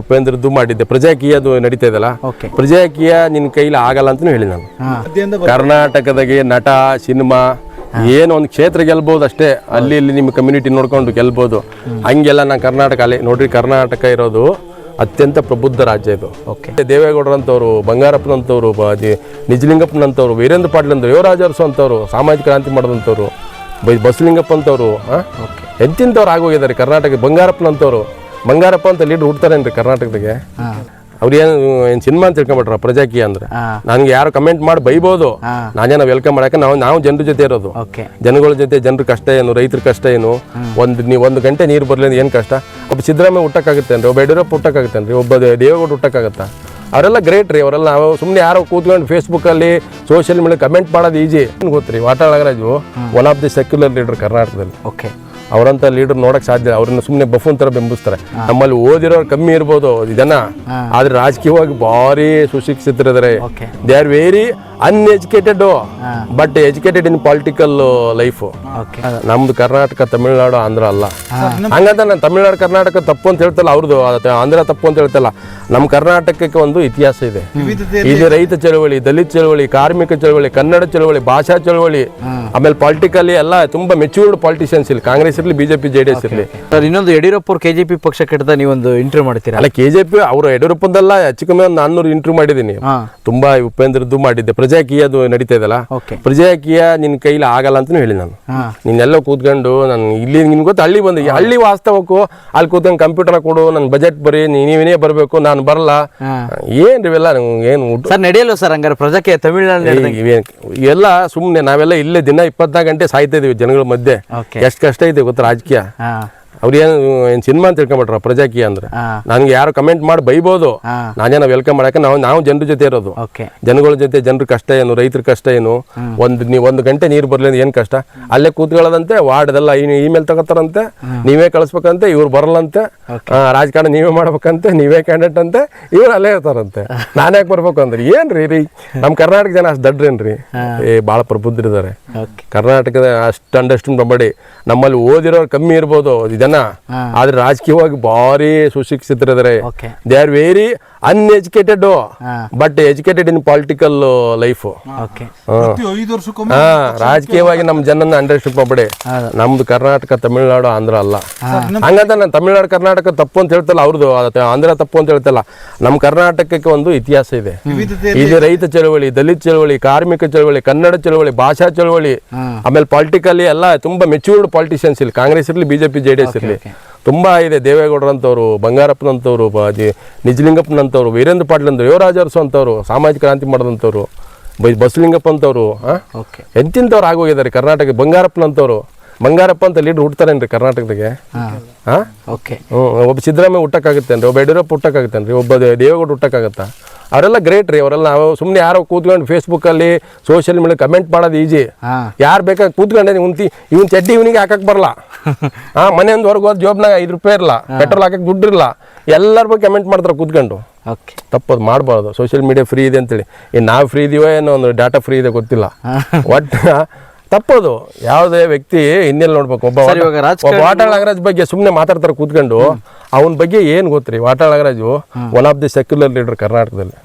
ಉಪೇಂದ್ರದ್ದು ಮಾಡಿದ್ದೆ. ಪ್ರಜಾಕೀಯದು ನಡೀತಾ ಇದೆಯಲ್ಲ, ಪ್ರಜಾಕೀಯ ನಿನ್ನ ಕೈಲಿ ಆಗಲ್ಲ ಅಂತಲೂ ಹೇಳಿ ನಾನು. ಕರ್ನಾಟಕದಾಗೆ ನಟ ಸಿನಿಮಾ ಏನೋ ಒಂದು ಕ್ಷೇತ್ರ ಗೆಲ್ಬೋದು ಅಷ್ಟೇ, ಅಲ್ಲಿ ಇಲ್ಲಿ ನಿಮ್ಮ ಕಮ್ಯುನಿಟಿ ನೋಡ್ಕೊಂಡು ಗೆಲ್ಬೋದು. ಹಂಗೆಲ್ಲ ನಾನು ಕರ್ನಾಟಕ ಅಲ್ಲಿ ನೋಡ್ರಿ, ಕರ್ನಾಟಕ ಇರೋದು ಅತ್ಯಂತ ಪ್ರಬುದ್ಧ ರಾಜ್ಯ ಇದು. ದೇವೇಗೌಡರಂಥವ್ರು, ಬಂಗಾರಪ್ಪನಂಥವ್ರು, ನಿಜಲಿಂಗಪ್ಪನಂಥವ್ರು, ವೀರೇಂದ್ರ ಪಾಟೀಲ್ ಅಂತವ್ರು, ಯುವರಾಜ ಅರಸು ಅಂತವ್ರು, ಸಾಮಾಜಿಕ ಕ್ರಾಂತಿ ಮಾಡಿದಂಥವ್ರು, ಬಸಲಿಂಗಪ್ಪ ಅಂತವ್ರು, ಎಂತಿಂಥವ್ರು ಆಗೋಗಿದ್ದಾರೆ ಕರ್ನಾಟಕ. ಬಂಗಾರಪ್ಪ ಅಂತ ಲೀಡರ್ ಹುಡ್ತಾರೇನ್ರಿ ಕರ್ನಾಟಕದಾಗೆ? ಅವ್ರು ಏನು ಸಿನಿಮಾ ಅಂತ ತಿಳ್ಕೊಂಬಿಟ್ರ ಪ್ರಜಾಕೀಯ ಅಂದ್ರೆ? ನನ್ಗೆ ಯಾರು ಕಮೆಂಟ್ ಮಾಡಿ ಬೈಬೋದು, ನಾನೇನೋ ವೆಲ್ಕಮ್ ಮಾಡಕ್ಕೆ. ನಾವು ಜನರ ಜೊತೆ ಇರೋದು, ಜನಗಳ ಜೊತೆ. ಜನರ ಕಷ್ಟ ಏನು, ರೈತರ ಕಷ್ಟ ಏನು, ಒಂದು ಗಂಟೆ ನೀರು ಬರಲಿ ಏನು ಕಷ್ಟ? ಒಬ್ಬ ಸಿದ್ದರಾಮಯ್ಯ ಹುಟ್ಟಕ್ಕಾಗುತ್ತೇನ್ರಿ? ಒಬ್ಬ ಯಡಿಯೂರಪ್ಪ ಹುಟ್ಟಕ್ಕಾಗುತ್ತೇನ್ರಿ? ಒಬ್ಬ ದೇವೇಗೌಡ ಹುಟ್ಟಕ್ಕಾಗತ್ತಾ? ಅವರೆಲ್ಲ ಗ್ರೇಟ್ ರೀ. ಅವರೆಲ್ಲ ಸುಮ್ಮನೆ ಯಾರೋ ಕೂತ್ಕೊಂಡು ಫೇಸ್ಬುಕ್ಕಲ್ಲಿ ಸೋಷಿಯಲ್ ಮೀಡಿಯಾ ಕಮೆಂಟ್ ಮಾಡೋದು ಈಜಿ. ಗೊತ್ತ್ರಿ, Vatal Nagaraju one of the secular leader ಕರ್ನಾಟಕದಲ್ಲಿ. ಅವರಂತ ಲೀಡರ್ ನೋಡಕ್ ಸಾಧ್ಯ. ಅವ್ರನ್ನ ಸುಮ್ಮನೆ ಬಫೂನ್ ತರ ಬೆಂಬಿಸ್ತಾರೆ. ನಮ್ಮಲ್ಲಿ ಓದಿರೋರು ಕಮ್ಮಿ ಇರ್ಬೋದು ಜನ, ಆದ್ರೆ ರಾಜಕೀಯವಾಗಿ ಭಾರಿ ಸುಶಿಕ್ಷಿತರಿದ್ದಾರೆ. They are very uneducated but educated in political life. ನಮ್ದು ಕರ್ನಾಟಕ, ತಮಿಳುನಾಡು, ಆಂಧ್ರ ಅಲ್ಲ. ಹಂಗಂತ ನಾನು ತಮಿಳುನಾಡು ಕರ್ನಾಟಕ ತಪ್ಪು ಅಂತ ಹೇಳ್ತಲ್ಲ, ಅವ್ರದ್ದು ಆಂಧ್ರ ತಪ್ಪು ಅಂತ ಹೇಳ್ತಲ್ಲ. ನಮ್ಮ ಕರ್ನಾಟಕಕ್ಕೆ ಒಂದು ಇತಿಹಾಸ ಇದೆ. ಇಲ್ಲಿ ರೈತ ಚಳವಳಿ, ದಲಿತ ಚಳವಳಿ, ಕಾರ್ಮಿಕ ಚಳವಳಿ, ಕನ್ನಡ ಚಳವಳಿ, ಭಾಷಾ ಚಳವಳಿ, ಆಮೇಲೆ ಪೊಲಿಟಿಕಲಿ ಎಲ್ಲ ತುಂಬಾ ಮೆಚ್ಯೂರ್ಡ್ ಪಾಲಿಟಿಷಿಯನ್ಸ್ ಇಲ್ಲಿ. ಕಾಂಗ್ರೆಸ್ ಇರಲಿ, ಬಿಜೆಪಿ, ಜೆಡಿಎಸ್ ಇರಲಿ. ಇನ್ನೊಂದು ಯಡಿಯೂರಪ್ಪ ಅವ್ರು ಕೆಜೆಪಿ ಪಕ್ಷ ಕೆಟ್ಟದ ನೀವೊಂದು ಇಂಟರ್ವ್ಯೂ ಮಾಡ್ತೀರಾ? ಅಲ್ಲ, ಕೆಜೆಪಿ ಅವರು ಯಡಿಯೂರಪ್ಪಂದೆಲ್ಲ ಹೆಚ್ಚು ಕಮ್ಮಿ ಒಂದು 400 ಇಂಟರ್ವ್ಯೂ ಮಾಡಿದ್ದೀನಿ. ತುಂಬಾ ಉಪೇಂದ್ರದ್ದು ಮಾಡಿದ್ದೆ. ಪ್ರಜಾಕೀಯದು ನಡೀತಾ ಇದೆಯಲ್ಲ, ಪ್ರಜಾಕೀಯ ನಿನ್ನ ಕೈಲಿ ಆಗಲ್ಲ ಅಂತಲೂ ಹೇಳಿ ನಾನು. ನೀನೆಲ್ಲ ಕೂತ್ಕೊಂಡು ನಾನು ಇಲ್ಲಿ ನಿನ್ ಗೊತ್ತು, ಹಳ್ಳಿ ಬಂದು ಹಳ್ಳಿ ವಾಸ್ತವಕ್ಕೂ ಅಲ್ಲಿ ಕೂತ್ಕೊಂಡು ಕಂಪ್ಯೂಟರ್ ಕೊಡು, ನನ್ ಬಜೆಟ್ ಬರೀ ನೀವೇ ಬರಬೇಕು, ನಾನು ಬರಲ್ಲ, ಏನ್ ಇವೆಲ್ಲ ಏನು ಸರ್ ನಡೆಯಲ್ಲ ಸರ್? ಹಂಗಾರೆ ಪ್ರಜಾಕೀಯ ತಮಿಳುನಾಡು ಎಲ್ಲ ಸುಮ್ಮನೆ ನಾವೆಲ್ಲ ಇಲ್ಲೇ ದಿನ 24 ಗಂಟೆ ಸಾಯ್ತಾ ಇದೀವಿ ಜನಗಳ ಮಧ್ಯೆ. ಎಷ್ಟು ಕಷ್ಟ ಇದೆ ಗೊತ್ತಾ ರಾಜಕೀಯ? ಅವ್ರು ಏನು ಸಿನಿಮಾ ಅಂತ ತಿಳ್ಕೊಂಬಿಟ್ರ ಪ್ರಜಾಕೀಯ ಅಂದ್ರೆ? ನನ್ಗೆ ಯಾರು ಕಮೆಂಟ್ ಮಾಡಿ ಬೈಬೋದು, ನಾನೇನೋ ವೆಲ್ಕಮ್ ಮಾಡಕ್ಕೆ. ನಾವು ಜನರ ಜೊತೆ ಇರೋದು, ಜನಗಳ ಜೊತೆ. ಜನರ ಕಷ್ಟ ಏನು, ರೈತರ ಕಷ್ಟ ಏನು, ಒಂದು ಗಂಟೆ ನೀರು ಬರ್ಲಿ ಏನು ಕಷ್ಟ? ಅಲ್ಲೇ ಕೂತ್ಕೊಳ್ಳೋದಂತೆ, ವಾರ್ಡ್ದೆಲ್ಲ ಇಮೇಲ್ ತಗೋತಾರಂತೆ, ನೀವೇ ಕಳಿಸ್ಬೇಕಂತೆ, ಇವ್ರು ಬರಲ್ಲಂತೆ, ರಾಜಕಾರಣ ನೀವೇ ಮಾಡ್ಬೇಕಂತೆ, ನೀವೇ ಕ್ಯಾಂಡಿಡೇಟ್ ಅಂತೆ, ಇವ್ರು ಅಲ್ಲೇ ಇರ್ತಾರಂತೆ. ನಾನು ಯಾಕೆ ಬರ್ಬೇಕು ಅಂದ್ರೆ ಏನ್ರಿ? ನಮ್ಮ ಕರ್ನಾಟಕ ಜನ ಅಷ್ಟು ದಡ್ರೇನ್ರಿ? ಭಾಳ ಪ್ರಬುದ್ಧರಿದ್ದಾರೆ ಕರ್ನಾಟಕದ. ಅಷ್ಟು ಅಂಡರ್ಸ್ಟ್ಯಾಂಡ್ ಮಾಡಬೇಡಿ. ನಮ್ಮಲ್ಲಿ ಓದಿರೋರು ಕಮ್ಮಿ ಇರ್ಬೋದು ಜನ, ಆದ್ರೆ ರಾಜಕೀಯವಾಗಿ ಭಾರಿ ಸುಶಿಕ್ಷಿತರಿದ್ದಾರೆ. They are very uneducated but educated in political life. ರಾಜಕೀಯವಾಗಿ ನಮ್ಮ ಜನನ್ನ ಅಂಡರ್ಸ್ಟ್ಯಾಂಡ್ ಮಾಡಬೇಡಿ. ನಮ್ದು ಕರ್ನಾಟಕ, ತಮಿಳುನಾಡು, ಆಂಧ್ರ ಅಲ್ಲ. ಹಂಗಂತ ನಾನು ತಮಿಳುನಾಡು ಕರ್ನಾಟಕ ತಪ್ಪು ಅಂತ ಹೇಳ್ತಲ್ಲ, ಅವ್ರದ್ದು ಆಂಧ್ರ ತಪ್ಪು ಅಂತ ಹೇಳ್ತಲ್ಲ. ನಮ್ಮ ಕರ್ನಾಟಕಕ್ಕೆ ಒಂದು ಇತಿಹಾಸ ಇದೆ. ಇಲ್ಲಿ ರೈತ ಚಳವಳಿ, ದಲಿತ ಚಳವಳಿ, ಕಾರ್ಮಿಕ ಚಳವಳಿ, ಕನ್ನಡ ಚಳವಳಿ, ಭಾಷಾ ಚಳವಳಿ, ಆಮೇಲೆ ಪೊಲಿಟಿಕಲಿ ಎಲ್ಲ ತುಂಬಾ ಮೆಚ್ಯೂರ್ಡ್ ಪಾಲಿಟಿಷಿಯನ್ಸ್ ಇಲ್ಲಿ. ಕಾಂಗ್ರೆಸ್ ಇರಲಿ, ಬಿಜೆಪಿ, ಜೆಡಿಎಸ್ ಇರಲಿ, ತುಂಬಾ ಇದೆ. ದೇವೇಗೌಡರಂಥವ್ರು, ಬಂಗಾರಪ್ಪನಂಥವ್ರು, ನಿಜಲಿಂಗಪ್ಪನಂಥವ್ರು, ವೀರೇಂದ್ರ ಪಾಟೀಲ್ ಅಂತವ್ರು, ಯುವರಾಜ ಅರಸು ಅಂತವ್ರು, ಸಾಮಾಜಿಕ ಕ್ರಾಂತಿ ಮಾಡಿದಂಥವ್ರು, ಬಸಲಿಂಗಪ್ಪ ಅಂತವ್ರು, ಎಂತಿಂಥವ್ರು ಆಗೋಗಿದ್ದಾರೆ ಕರ್ನಾಟಕ. ಬಂಗಾರಪ್ಪ ಅಂತ ಲೀಡರ್ ಹುಡ್ತಾರೇನ್ರಿ ಕರ್ನಾಟಕದಾಗೆ? ಒಬ್ಬ ಸಿದ್ದರಾಮಯ್ಯ ಹುಟ್ಟಕ್ಕಾಗುತ್ತೇನ್ರಿ? ಒಬ್ಬ ಯಡಿಯೂರಪ್ಪ ಹುಟ್ಟಕ್ಕಾಗುತ್ತೇನ್ರಿ? ಒಬ್ಬ ದೇವೇಗೌಡ ಹುಟ್ಟಕ್ಕಾಗತ್ತಾ? ಅವರೆಲ್ಲ ಗ್ರೇಟ್ ರೀ. ಅವರೆಲ್ಲ ಸುಮ್ಮನೆ ಯಾರೋ ಕೂತ್ಕೊಂಡು ಫೇಸ್ಬುಕ್ಕಲ್ಲಿ ಸೋಷಿಯಲ್ ಮೀಡಿಯಾ ಕಮೆಂಟ್ ಮಾಡೋದು ಈಜಿ. ಯಾರು ಬೇಕಾಗಿ ಕೂತ್ಕೊಂಡೆ ಇವನ್ ಚಡ್ಡಿ ಇವನಿಗೆ ಹಾಕಕ್ ಬರಲ್ಲ, ಮನೆಯಿಂದ ಹೊರಗೆ ಹೋದ್ ಜೋಬ್ನಾಗ 5 ರೂಪಾಯಿ ಇರಲ್ಲ, ಪೆಟ್ರೋಲ್ ಹಾಕಕ್ ದುಡ್ಡು ಇರಲ್ಲ, ಎಲ್ಲರ ಬಗ್ಗೆ ಕಮೆಂಟ್ ಮಾಡ್ತಾರೆ ಕೂತ್ಕೊಂಡು. ತಪ್ಪದು ಮಾಡಬಾರ್ದು. ಸೋಷಿಯಲ್ ಮೀಡಿಯಾ ಫ್ರೀ ಇದೆ ಅಂತೇಳಿ ನಾವು ಫ್ರೀ ಇದೀವೋ ಏನೋ, ಒಂದು ಡಾಟಾ ಫ್ರೀ ಇದೆ ಗೊತ್ತಿಲ್ಲ. ಒಟ್ಟು ತಪ್ಪದು. ಯಾವುದೇ ವ್ಯಕ್ತಿ ಇನ್ನೆಲ್ಲ ನೋಡ್ಬೇಕು. ಒಬ್ಬ ವಾಟಾಳ್ ನಾಗರಾಜ್ ಬಗ್ಗೆ ಸುಮ್ಮನೆ ಮಾತಾಡ್ತಾರೆ ಕೂತ್ಕೊಂಡು. ಅವನ ಬಗ್ಗೆ ಏನು ಗೊತ್ತ್ರಿ? Vatal Nagaraju one of the secular leader ಕರ್ನಾಟಕದಲ್ಲಿ.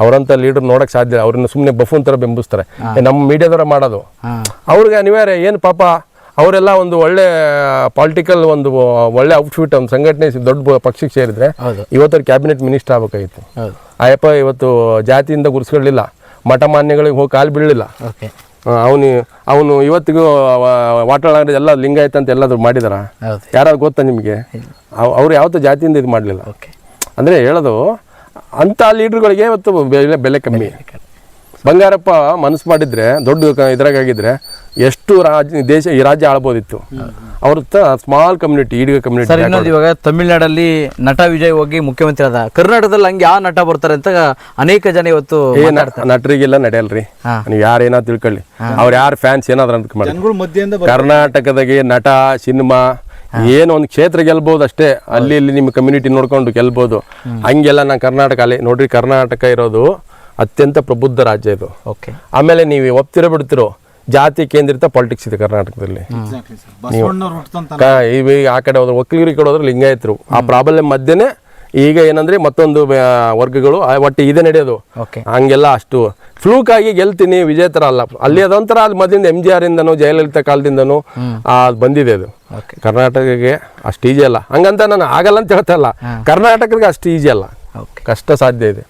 ಅವರಂತ ಲೀಡರ್ ನೋಡಕ್ ಸಾಧ್ಯ. ಅವ್ರನ್ನ ಸುಮ್ಮನೆ ಬಫೂನ್ ತರ ಬೆಂಬಿಸ್ತಾರೆ. ನಮ್ಮ ಮೀಡಿಯಾದವರ ಮಾಡೋದು. ಅವ್ರಿಗೆ ಅನಿವಾರ್ಯ ಏನು ಪಾಪ, ಅವರೆಲ್ಲ ಒಂದು ಒಳ್ಳೆ ಪೊಲಿಟಿಕಲ್ ಒಂದು ಒಳ್ಳೆ ಔಟ್ಫಿಟ್, ಒಂದು ಸಂಘಟನೆ ದೊಡ್ಡ ಪಕ್ಷಕ್ಕೆ ಸೇರಿದ್ರೆ ಇವತ್ತು ಕ್ಯಾಬಿನೆಟ್ ಮಿನಿಸ್ಟರ್ ಆಗ್ಬೇಕಾಗಿತ್ತು. ಅಯ್ಯಪ್ಪ ಇವತ್ತು ಜಾತಿಯಿಂದ ಗುರ್ಸ್ಕೊಳ್ಳಿಲ್ಲ, ಮಠ ಮಾನ್ಯಗಳಿಗೆ ಹೋಗಿ ಕಾಲು ಬೀಳಲಿಲ್ಲ. ಅವನು ಇವತ್ತಿಗೂ ವಾಟಾಳ್ ಎಲ್ಲ ಲಿಂಗಾಯತ ಅಂತ ಎಲ್ಲಾದ್ರು ಮಾಡಿದಾರ? ಯಾರಾದ್ರು ಗೊತ್ತಾ ನಿಮಗೆ? ಅವ್ರು ಯಾವತ್ತೂ ಜಾತಿಯಿಂದ ಇದು ಮಾಡಲಿಲ್ಲ. ಅಂದರೆ ಹೇಳೋದು ಅಂಥ ಲೀಡರ್ಗಳಿಗೆ ಇವತ್ತು ಬೆಲೆ ಕಮ್ಮಿ. ಬಂಗಾರಪ್ಪ ಮನಸ್ಸು ಮಾಡಿದ್ರೆ, ದೊಡ್ಡ ಇದ್ರಾಗಿದ್ರೆ ಎಷ್ಟು ಈ ರಾಜ್ಯ ಆಳ್ಬೋದಿತ್ತು. ಅವ್ರ small community, Ediga community. Sir, ಇನ್ನೊಂದು ಇವಾಗ ತಮಿಳ್ನಾಡಲ್ಲಿ ನಟ ವಿಜಯ್ ಹೋಗಿ ಮುಖ್ಯಮಂತ್ರಿ ಆದ. ಕರ್ನಾಟಕದಲ್ಲಿ ಹಂಗೆ ಯಾವ ನಟ ಬರ್ತಾರೆ ಅಂತ ಅನೇಕ ಜನ ಇವತ್ತು ನಟರಿಗೆಲ್ಲ ನಡೆಯಲ್ರಿ. ನೀವು ಯಾರೇನೋ ತಿಳ್ಕೊಳ್ಳಿ, ಅವ್ರು ಯಾರು ಫ್ಯಾನ್ಸ್ ಏನಾದ್ರು ಅಂತ ಮಾಡಿ. ಕರ್ನಾಟಕದಾಗೆ ನಟ ಸಿನಿಮಾ ಏನೋ ಒಂದು ಕ್ಷೇತ್ರ ಗೆಲ್ಬೋದು ಅಷ್ಟೇ, ಅಲ್ಲಿ ಇಲ್ಲಿ ನಿಮ್ಮ ಕಮ್ಯುನಿಟಿ ನೋಡ್ಕೊಂಡು ಗೆಲ್ಬೋದು. ಹಂಗೆಲ್ಲ ನಾನು ಕರ್ನಾಟಕ ಅಲ್ಲಿ ನೋಡ್ರಿ, ಕರ್ನಾಟಕ ಇರೋದು ಅತ್ಯಂತ ಪ್ರಬುದ್ಧ ರಾಜ್ಯ ಇದು. ಆಮೇಲೆ ನೀವು ಒಪ್ತಿರೋ ಬಿಡ್ತಿರೋ, ಜಾತಿ ಕೇಂದ್ರಿತ ಪಾಲಿಟಿಕ್ಸ್ ಇದೆ ಕರ್ನಾಟಕದಲ್ಲಿ. ನೀವು ಆ ಕಡೆ ಹೋದ್ರೆ ಒಕ್ಕಲಿಗರಿಗೆ ಕಡೆ ಹೋದ್ರೆ ಲಿಂಗಾಯತರು. ಆ ಪ್ರಾಬ್ಲಮ್ ಮಧ್ಯೆನೇ ಈಗ ಏನಂದ್ರೆ ಮತ್ತೊಂದು ವರ್ಗಗಳು ಒಟ್ಟು ಇದೆ ನಡೆಯೋದು. ಓಕೆ. ಹಂಗೆಲ್ಲ ಅಷ್ಟು ಫ್ಲೂಕ್ ಆಗಿ ಗೆಲ್ತೀನಿ ವಿಜಯ್ ತರ ಅಲ್ಲ. ಅಲ್ಲಿ ಅದೊಂಥರ ಅದು ಮೊದಲಿಂದ MGR ಇಂದನೂ ಜಯಲಲಿತಾ ಕಾಲದಿಂದನೂ ಬಂದಿದೆ ಅದು. ಕರ್ನಾಟಕಕ್ಕೆ ಅಷ್ಟು ಈಜಿ ಅಲ್ಲ, ಹಂಗಂತ ನಾನು ಆಗಲ್ಲ ಅಂತ ಹೇಳ್ತಾ ಇಲ್ಲ, ಕರ್ನಾಟಕಕ್ಕೆ ಅಷ್ಟು ಈಜಿ ಅಲ್ಲ, ಕಷ್ಟ ಸಾಧ್ಯ ಇದೆ.